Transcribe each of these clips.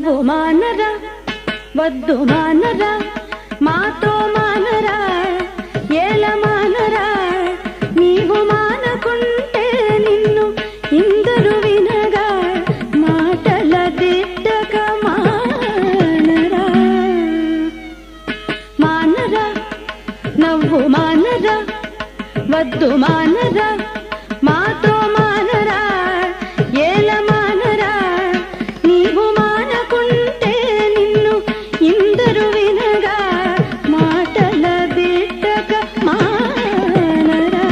నవ్వు మానరా వద్దు మానరా మాతో మానరా ఏల మానరా నీవు మానకుంటే నిన్ను ఇందరు వినగా మాటల దిట్టక మానరా మానరా నవ్వు మానరా వద్దు మానరా మాతో మానరా ఏల మానరా నీవు మానకుంటే నిన్ను ఇందరు వినగా మాటల దిట్టక మానరా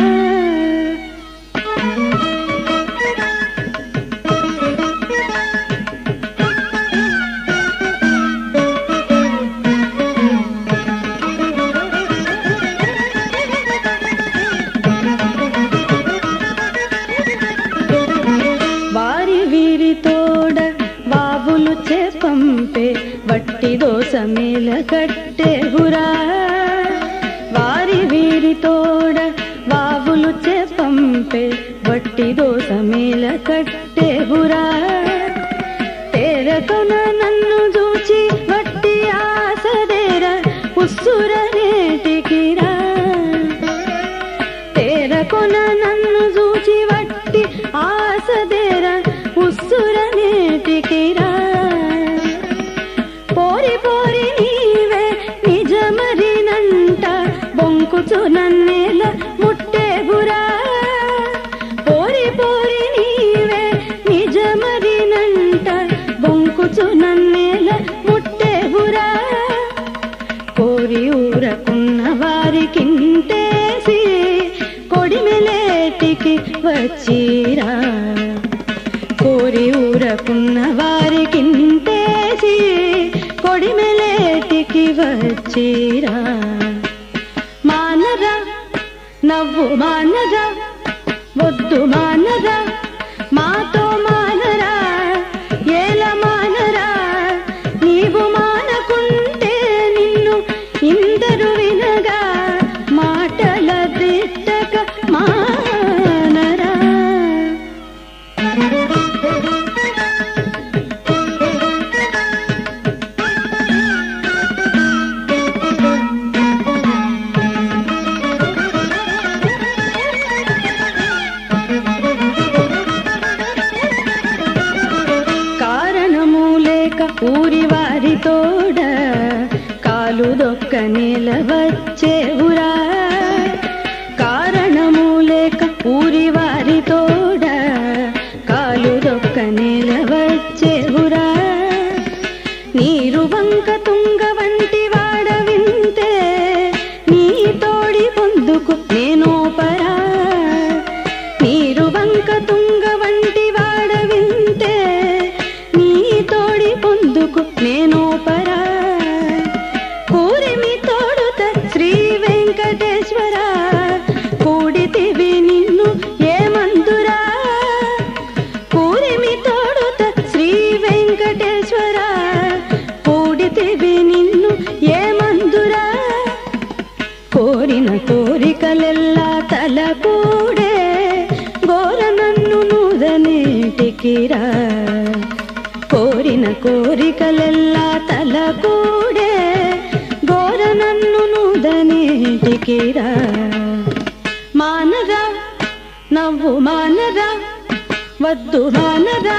వీరితోడ బాబులు పంపే వట్టి దోస మేల కట్టేవురా వారి వీరితోడ బాబులు పంపే వట్టి దోస మేల కట్టేవురా తేరకొన నన్ను చూచి వట్టి ఆసదేర ఉస్సుర నేటికిరా తేరకొన నన్ను చూచి వట్టి ఆసదేర ఉస్సుర నేటికిరా పోరి పోరి నీవే నిజమరినంట బొంకుచు నన్నేల ముట్టేవురా పోరి పోరి నీవే నిజమరినంట బొంకుచు నన్నేల ముట్టేవురా కోరి ఊరకున్న వారికింటేసి కొడిమెలేటికి వచ్చిరా కోరి ఊరకున్న వారికింటేసి కొడిమెలేటికి వచ్చిరా మానరా నవ్వు మానరా వద్దు మానరా మాతో మానరా ఏల మానరా నీవు మానకుంటే నిన్ను ఇందరు వినగా మాటల దిట్టక మానరా ఊరి వారితోడ కాలు దొక్క నిలవచ్చేవురా కారణము లేక ఊరి వారితోడ కాలు దొక్క నిలవచ్చేవురా నీరు వంక తుంగ వంటి వాడ వింటే నీ తోడి పొందుకు నేను పరా నీరు వంక తుంగ వంటి వాడ వింటే పొందుకు నేను పరా కూరిమి తోడుత శ్రీ వెంకటేశ్వర కూడితివి నిన్ను ఏమందురా కూరిమి తోడుత శ్రీ వెంకటేశ్వర కూడితివి నిన్ను ఏమందురా కోరిన కోరికలెల్లా తల కూడే గోర నన్ను నూదనేటికిరా కోరిన కోరికలెల్లా తల కూడే గోర నన్ను నూదనేటికిరా మానరా నవ్వు మానరా వద్దు మానరా